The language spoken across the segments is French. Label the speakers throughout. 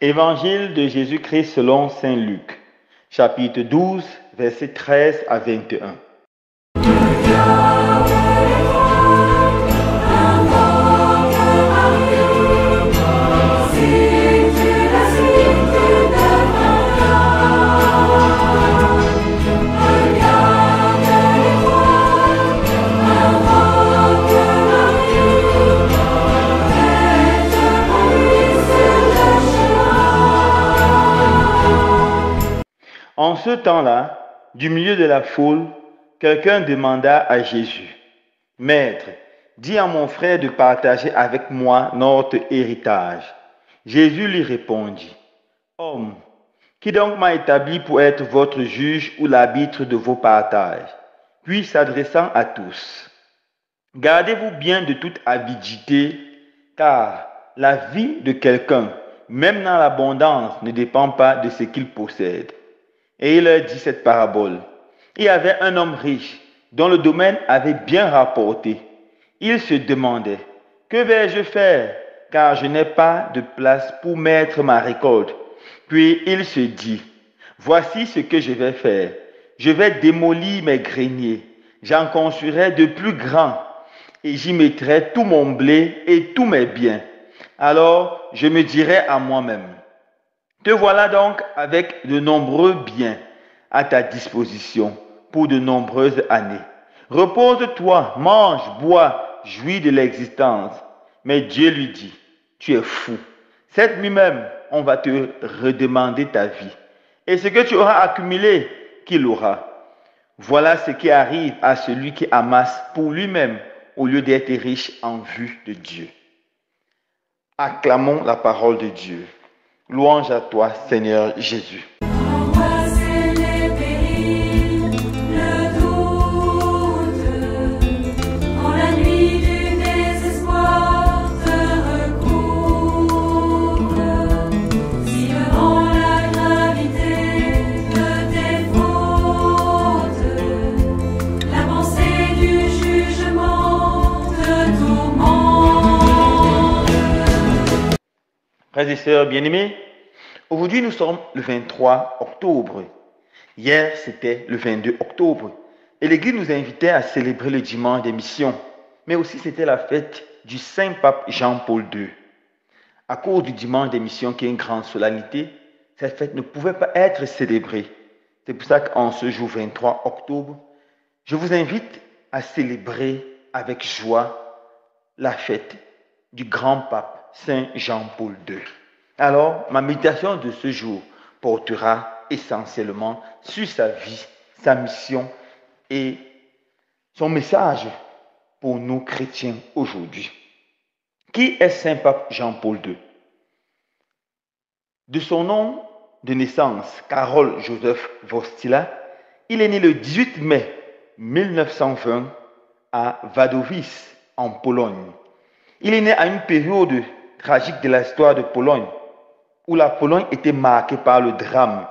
Speaker 1: Évangile de Jésus-Christ selon saint Luc, chapitre 12, versets 13 à 21. En ce temps-là, du milieu de la foule, quelqu'un demanda à Jésus, « Maître, dis à mon frère de partager avec moi notre héritage. » Jésus lui répondit, « Homme, qui donc m'a établi pour être votre juge ou l'arbitre de vos partages ?» Puis s'adressant à tous, « Gardez-vous bien de toute avidité, car la vie de quelqu'un, même dans l'abondance, ne dépend pas de ce qu'il possède. » Et il leur dit cette parabole. Il y avait un homme riche dont le domaine avait bien rapporté. Il se demandait, que vais-je faire, car je n'ai pas de place pour mettre ma récolte. Puis il se dit, voici ce que je vais faire. Je vais démolir mes greniers, j'en construirai de plus grands, et j'y mettrai tout mon blé et tous mes biens. Alors je me dirai à moi-même, te voilà donc avec de nombreux biens à ta disposition pour de nombreuses années. Repose-toi, mange, bois, jouis de l'existence. Mais Dieu lui dit, tu es fou. Cette nuit même, on va te redemander ta vie. Et ce que tu auras accumulé, qu'il aura. Voilà ce qui arrive à celui qui amasse pour lui-même au lieu d'être riche en vue de Dieu. Acclamons la parole de Dieu. Louange à toi, Seigneur Jésus.
Speaker 2: Angoisser les périls, le doute, quand la nuit du désespoir te recouvre, si devant la gravité de tes fautes, la pensée du jugement te tourmente.
Speaker 1: Frères et sœurs bien-aimés, aujourd'hui nous sommes le 23 octobre. Hier c'était le 22 octobre. Et l'Église nous invitait à célébrer le dimanche des missions. Mais aussi c'était la fête du Saint-Pape Jean-Paul II. À cause du dimanche des missions qui est une grande solennité, cette fête ne pouvait pas être célébrée. C'est pour ça qu'en ce jour 23 octobre, je vous invite à célébrer avec joie la fête du grand pape Saint Jean-Paul II. Alors, ma méditation de ce jour portera essentiellement sur sa vie, sa mission et son message pour nous chrétiens aujourd'hui. Qui est Saint Pape Jean-Paul II? De son nom de naissance, Karol Joseph Wojtyła, il est né le 18 mai 1920 à Wadowice, en Pologne. Il est né à une période tragique de l'histoire de Pologne, où la Pologne était marquée par le drame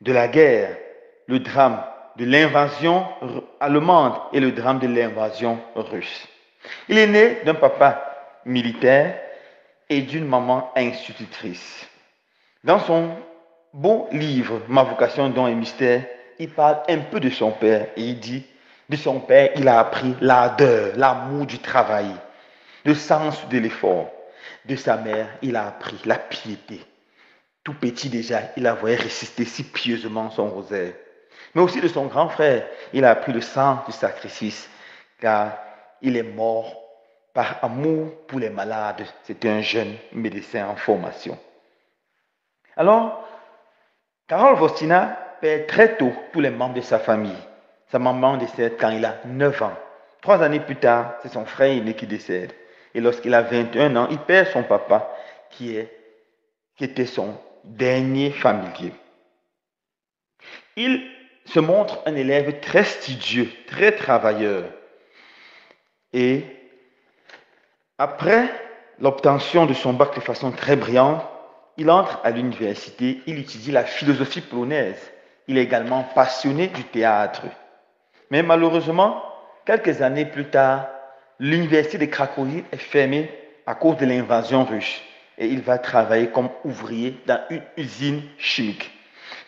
Speaker 1: de la guerre, le drame de l'invasion allemande et le drame de l'invasion russe. Il est né d'un papa militaire et d'une maman institutrice. Dans son beau livre, Ma vocation, don et mystère, il parle un peu de son père et il dit, de son père, il a appris l'ardeur, l'amour du travail, le sens de l'effort. De sa mère, il a appris la piété. Tout petit déjà, il a voulu résister si pieusement son rosaire. Mais aussi de son grand frère, il a appris le sens du sacrifice, car il est mort par amour pour les malades. C'était un jeune médecin en formation. Alors, Karol Wojtyła perd très tôt tous les membres de sa famille. Sa maman décède quand il a 9 ans. 3 années plus tard, c'est son frère aîné qui décède. Et lorsqu'il a 21 ans, il perd son papa, qui était son dernier familier. Il se montre un élève très studieux, très travailleur. Et après l'obtention de son bac de façon très brillante, il entre à l'université, il étudie la philosophie polonaise. Il est également passionné du théâtre. Mais malheureusement, quelques années plus tard, l'université de Cracovie est fermée à cause de l'invasion russe. et il va travailler comme ouvrier dans une usine chimique.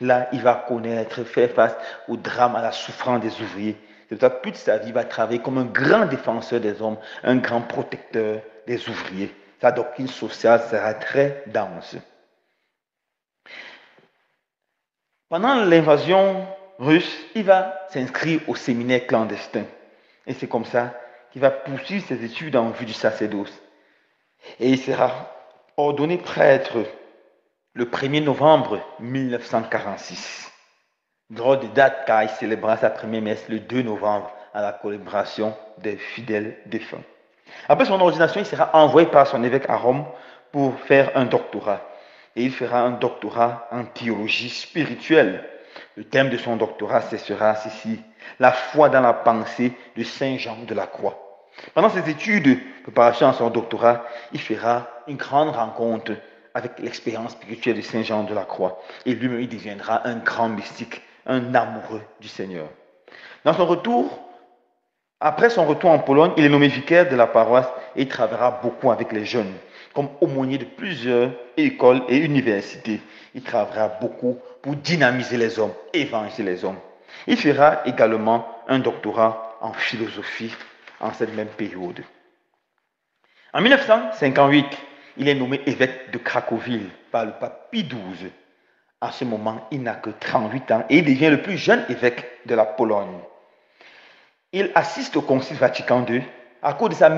Speaker 1: Là, il va connaître, faire face au drame, à la souffrance des ouvriers. C'est pour ça que toute sa vie, il va travailler comme un grand défenseur des hommes, un grand protecteur des ouvriers. Sa doctrine sociale sera très dense. Pendant l'invasion russe, il va s'inscrire au séminaire clandestin. Et c'est comme ça qu'il va poursuivre ses études en vue du sacerdoce. Et il sera ordonné prêtre le 1er novembre 1946. Drôle de date car il célébrera sa première messe le 2 novembre à la célébration des fidèles défunts. Après son ordination, il sera envoyé par son évêque à Rome pour faire un doctorat. Et il fera un doctorat en théologie spirituelle. Le thème de son doctorat, ce sera ceci: la foi dans la pensée de Saint Jean de la Croix. Pendant ses études de préparation à son doctorat, il fera une grande rencontre avec l'expérience spirituelle de Saint Jean de la Croix. Et lui-même, il deviendra un grand mystique, un amoureux du Seigneur. Dans son retour, après son retour en Pologne, il est nommé vicaire de la paroisse et il travaillera beaucoup avec les jeunes, comme aumônier de plusieurs écoles et universités. Il travaillera beaucoup pour dynamiser les hommes, évangéliser les hommes. Il fera également un doctorat en philosophie en cette même période. En 1958, il est nommé évêque de Cracovie par le pape Pie XII. À ce moment, il n'a que 38 ans et il devient le plus jeune évêque de la Pologne. Il assiste au Concile Vatican II. À cause de sa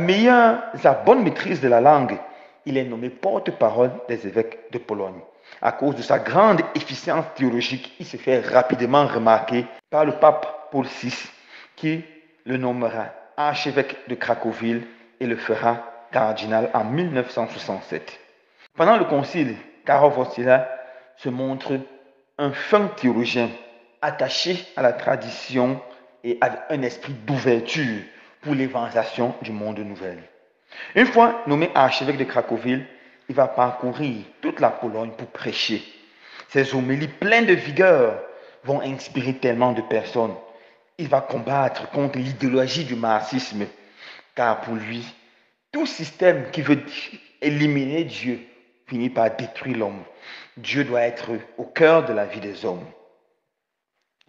Speaker 1: bonne maîtrise de la langue, il est nommé porte-parole des évêques de Pologne. À cause de sa grande efficience théologique, il se fait rapidement remarquer par le pape Paul VI, qui le nommera archevêque de Cracovie et le fera cardinal en 1967. Pendant le concile, Karol Wojtyła se montre un fin théologien attaché à la tradition et avec un esprit d'ouverture pour l'évangélisation du monde nouvel. Une fois nommé archevêque de Cracovie, il va parcourir toute la Pologne pour prêcher. Ses homélies pleines de vigueur vont inspirer tellement de personnes. Il va combattre contre l'idéologie du marxisme, car pour lui, tout système qui veut éliminer Dieu finit par détruire l'homme. Dieu doit être au cœur de la vie des hommes.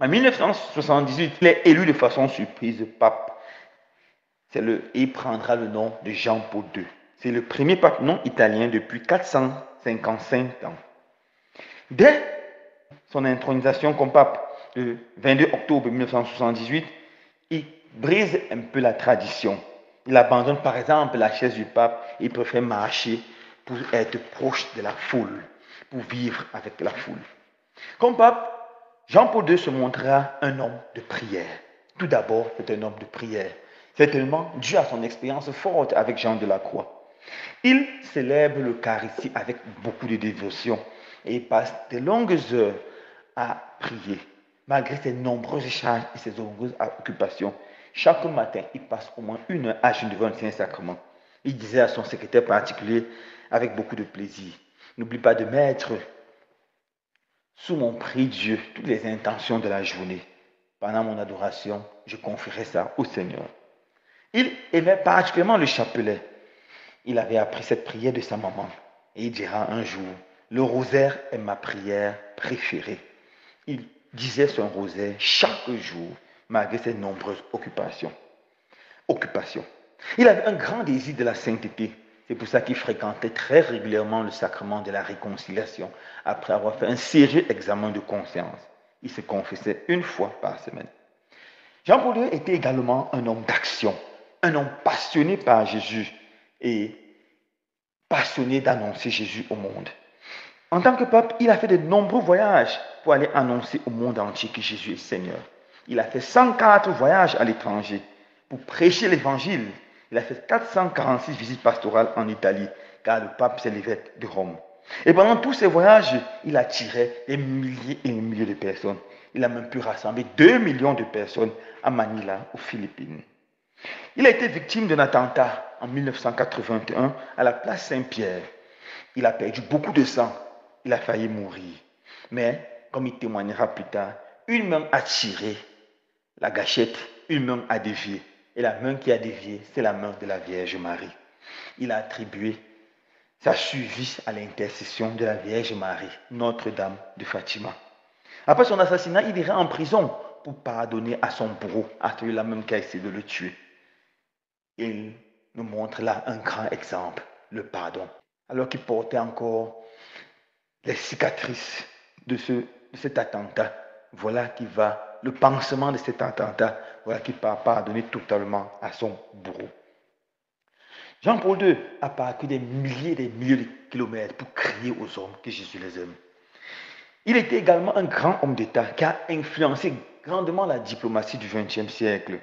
Speaker 1: En 1978, il est élu de façon surprise pape. Il prendra le nom de Jean-Paul II. C'est le premier pape non italien depuis 455 ans. Dès son intronisation comme pape, le 22 octobre 1978, il brise un peu la tradition. Il abandonne par exemple la chaise du pape et il préfère marcher pour être proche de la foule, pour vivre avec la foule. Comme pape, Jean-Paul II se montrera un homme de prière. Tout d'abord, c'est un homme de prière. Certainement dû à son expérience forte avec Jean de la Croix. Il célèbre l'Eucharistie avec beaucoup de dévotion et il passe de longues heures à prier. Malgré ses nombreuses charges et ses nombreuses occupations, chaque matin, il passe au moins 1 heure à jeûner devant le Saint-Sacrement. Il disait à son secrétaire particulier avec beaucoup de plaisir: n'oublie pas de mettre sous mon prie-Dieu toutes les intentions de la journée. Pendant mon adoration, je confierai ça au Seigneur. Il aimait particulièrement le chapelet. Il avait appris cette prière de sa maman. Et il dira un jour: le rosaire est ma prière préférée. Il disait son rosaire chaque jour, malgré ses nombreuses occupations. Il avait un grand désir de la sainteté. C'est pour ça qu'il fréquentait très régulièrement le sacrement de la réconciliation, après avoir fait un sérieux examen de conscience. Il se confessait 1 fois par semaine. Jean-Paul II était également un homme d'action, un homme passionné par Jésus et passionné d'annoncer Jésus au monde. En tant que pape, il a fait de nombreux voyages pour aller annoncer au monde entier que Jésus est Seigneur. Il a fait 104 voyages à l'étranger pour prêcher l'évangile. Il a fait 446 visites pastorales en Italie, car le pape c'est l'évêque de Rome. Et pendant tous ces voyages, il attirait des milliers et des milliers de personnes. Il a même pu rassembler 2 millions de personnes à Manila, aux Philippines. Il a été victime d'un attentat en 1981 à la place Saint-Pierre. Il a perdu beaucoup de sang. Il a failli mourir. Mais, comme il témoignera plus tard, une main a tiré la gâchette, une main a dévié. Et la main qui a dévié, c'est la main de la Vierge Marie. Il a attribué Ça survit à l'intercession de la Vierge Marie, Notre-Dame de Fatima. Après son assassinat, il ira en prison pour pardonner à son bourreau, à celui-là même qui a essayé de le tuer. Il nous montre là un grand exemple, le pardon. Alors qu'il portait encore les cicatrices de cet attentat, voilà qui va, le pansement de cet attentat, voilà qui va pardonner totalement à son bourreau. Jean-Paul II a parcouru des milliers de kilomètres pour crier aux hommes que Jésus les aime. Il était également un grand homme d'État qui a influencé grandement la diplomatie du XXe siècle.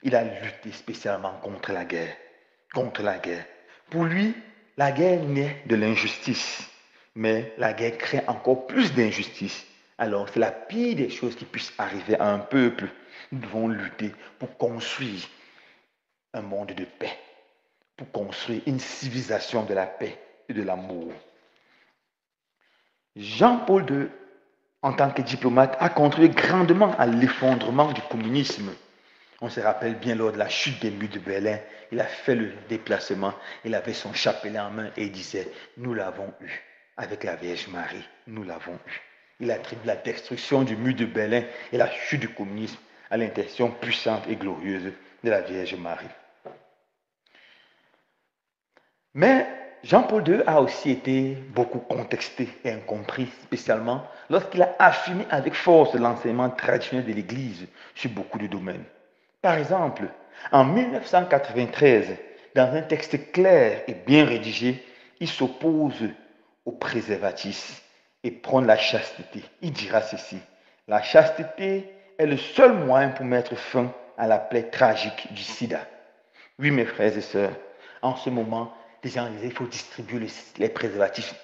Speaker 1: Il a lutté spécialement contre la guerre. Pour lui, la guerre naît de l'injustice, mais la guerre crée encore plus d'injustice. Alors, c'est la pire des choses qui puissent arriver à un peuple. Nous devons lutter pour construire un monde de paix, pour construire une civilisation de la paix et de l'amour. Jean-Paul II, en tant que diplomate, a contribué grandement à l'effondrement du communisme. On se rappelle bien lors de la chute des murs de Berlin, il a fait le déplacement, il avait son chapelet en main et il disait « Nous l'avons eu, avec la Vierge Marie, nous l'avons eu ». Il attribue la destruction du mur de Berlin et la chute du communisme à l'intercession puissante et glorieuse de la Vierge Marie. Mais Jean-Paul II a aussi été beaucoup contesté et incompris, spécialement lorsqu'il a affirmé avec force l'enseignement traditionnel de l'Église sur beaucoup de domaines. Par exemple, en 1993, dans un texte clair et bien rédigé, il s'oppose au préservatisme et prône la chasteté. Il dira ceci: la chasteté est le seul moyen pour mettre fin à la plaie tragique du sida. Oui, mes frères et sœurs, en ce moment, les gens disaient qu'il faut distribuer les préservatifs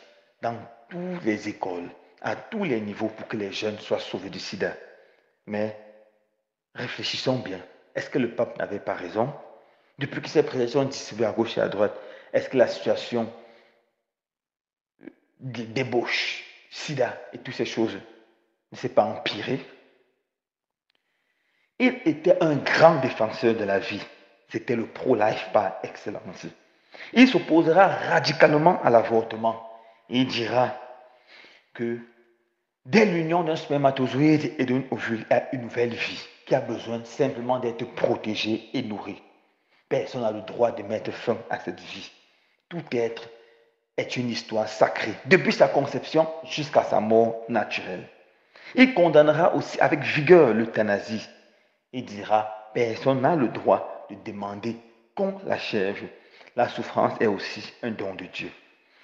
Speaker 1: dans toutes les écoles, à tous les niveaux, pour que les jeunes soient sauvés du sida. Mais réfléchissons bien. Est-ce que le pape n'avait pas raison? Depuis que ces préservatifs sont distribués à gauche et à droite, est-ce que la situation débauche, sida et toutes ces choses ne s'est pas empirée? Il était un grand défenseur de la vie. C'était le pro-life par excellence. Il s'opposera radicalement à l'avortement. Il dira que dès l'union d'un spermatozoïde et d'un ovule, il y a une nouvelle vie qui a besoin simplement d'être protégée et nourrie. Personne n'a le droit de mettre fin à cette vie. Tout être est une histoire sacrée, depuis sa conception jusqu'à sa mort naturelle. Il condamnera aussi avec vigueur l'euthanasie. Il dira, personne n'a le droit de demander qu'on l'achève. La souffrance est aussi un don de Dieu.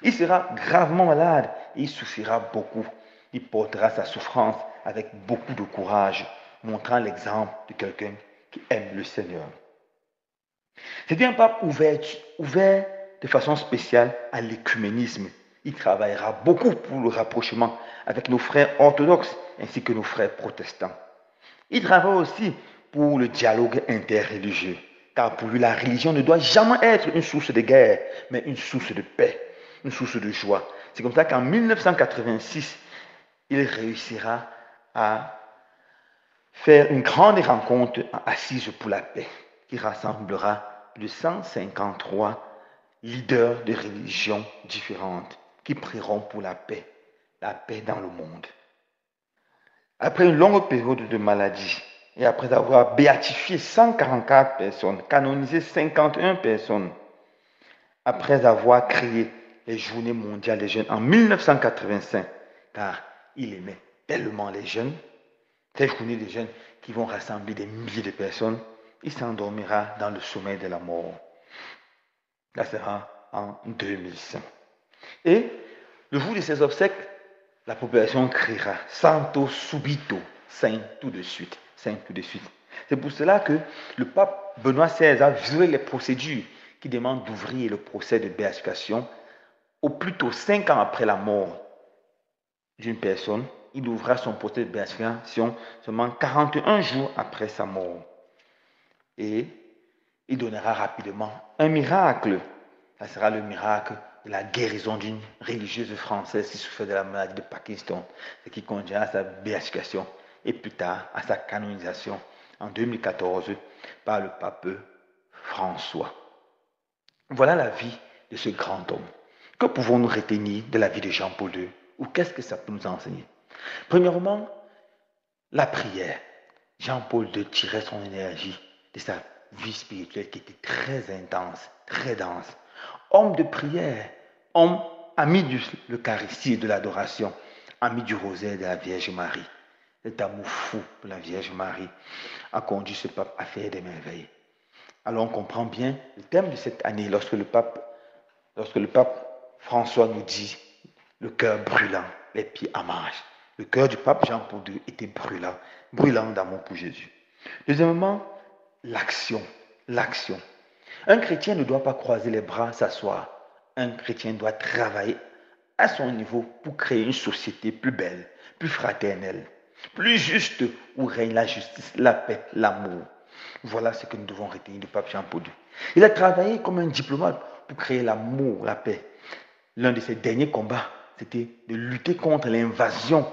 Speaker 1: Il sera gravement malade et il souffrira beaucoup. Il portera sa souffrance avec beaucoup de courage, montrant l'exemple de quelqu'un qui aime le Seigneur. C'était un pape ouvert de façon spéciale à l'écuménisme. Il travaillera beaucoup pour le rapprochement avec nos frères orthodoxes ainsi que nos frères protestants. Il travaille aussi pour le dialogue interreligieux, car pour lui, la religion ne doit jamais être une source de guerre, mais une source de paix, une source de joie. C'est comme ça qu'en 1986, il réussira à faire une grande rencontre assise pour la paix, qui rassemblera plus de 153 leaders de religions différentes qui prieront pour la paix dans le monde. Après une longue période de maladie, et après avoir béatifié 144 personnes, canonisé 51 personnes, après avoir créé les Journées mondiales des jeunes en 1985, car il aimait tellement les jeunes, ces journées des jeunes qui vont rassembler des milliers de personnes, il s'endormira dans le sommeil de la mort. Ça sera en 2100. Et le jour de ses obsèques, la population criera « Santo subito », saint tout de suite. C'est pour cela que le pape Benoît XVI a violé les procédures qui demandent d'ouvrir le procès de béatification au plus tôt 5 ans après la mort d'une personne. Il ouvrira son procès de béatification seulement 41 jours après sa mort. Et il donnera rapidement un miracle. Ça sera le miracle de la guérison d'une religieuse française qui souffrait de la maladie de Parkinson, ce qui conduira à sa béatification et plus tard à sa canonisation en 2014 par le pape François. Voilà la vie de ce grand homme Que pouvons-nous retenir de la vie de Jean-Paul II? Ou qu'est-ce que ça peut nous enseigner? Premièrement, la prière. Jean-Paul II tirait son énergie de sa vie spirituelle qui était très intense, très dense. Homme de prière, homme ami de l'Eucharistie et de l'adoration, ami du rosaire de la Vierge Marie. Cet amour fou pour la Vierge Marie a conduit ce pape à faire des merveilles. Alors on comprend bien le thème de cette année lorsque le pape François nous dit le cœur brûlant, les pieds en marche. Le cœur du pape Jean-Paul II était brûlant, brûlant d'amour pour Jésus. Deuxièmement, l'action. L'action. Un chrétien ne doit pas croiser les bras, s'asseoir. Un chrétien doit travailler à son niveau pour créer une société plus belle, plus fraternelle, plus juste, où règne la justice, la paix, l'amour. Voilà ce que nous devons retenir du pape Jean-Paul II. Il a travaillé comme un diplomate pour créer l'amour, la paix. L'un de ses derniers combats, c'était de lutter contre l'invasion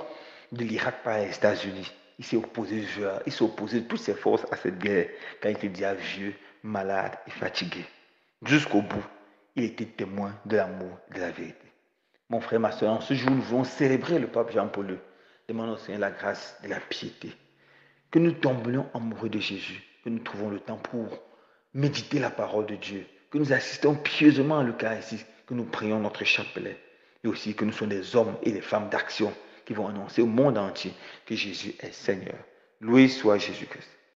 Speaker 1: de l'Irak par les États-Unis. Il s'est opposé de toutes ses forces à cette guerre, quand il était déjà vieux, malade et fatigué. Jusqu'au bout, il était témoin de l'amour et de la vérité. Mon frère, ma soeur, en ce jour, nous voulons célébrer le pape Jean-Paul II. Demandons au Seigneur la grâce de la piété. Que nous tombons amoureux de Jésus, que nous trouvons le temps pour méditer la parole de Dieu, que nous assistons pieusement à l'Eucharistie, que nous prions notre chapelet, et aussi que nous sommes des hommes et des femmes d'action qui vont annoncer au monde entier que Jésus est Seigneur. Loué soit Jésus-Christ.